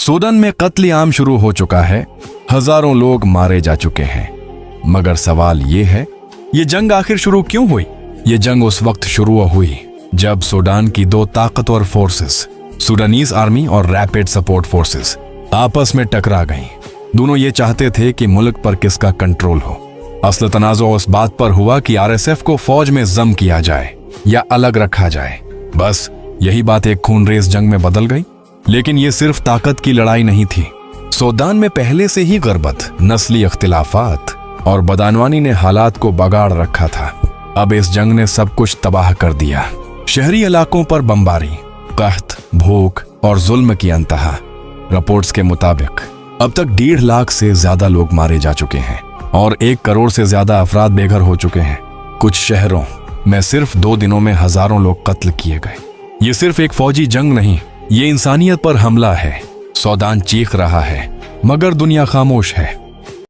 Sudan में कत्ल आम शुरू हो चुका है, हजारों लोग मारे जा चुके हैं। मगर सवाल ये है, ये जंग आखिर शुरू क्यों हुई? ये जंग उस वक्त शुरू हुई जब सूडान की दो ताकतवर फोर्सेस, सूडानीज आर्मी और रैपिड सपोर्ट फोर्सेस, आपस में टकरा गईं। दोनों ये चाहते थे कि मुल्क पर किसका कंट्रोल हो। असल तनाज़ो उस बात पर हुआ कि आरएसएफ को फौज में जम किया जाए या अलग रखा जाए। बस यही बात एक खूनरेज जंग में बदल गई। लेकिन ये सिर्फ ताकत की लड़ाई नहीं थी। सूडान में पहले से ही गुर्बत, नस्ली इख्तिलाफात और बदअनवानी ने हालात को बगाड़ रखा था। अब इस जंग ने सब कुछ तबाह कर दिया। शहरी इलाकों पर बमबारी, कहत, भूख और जुल्म की अंतहा। रिपोर्ट्स के मुताबिक अब तक 1.5 लाख से ज्यादा लोग मारे जा चुके हैं और 1 करोड़ से ज्यादा अफराद बेघर हो चुके हैं। कुछ शहरों में सिर्फ 2 दिनों में हजारों लोग कत्ल किए गए। ये सिर्फ एक फौजी जंग नहीं, ये इंसानियत पर हमला है। सूडान चीख रहा है मगर दुनिया खामोश है।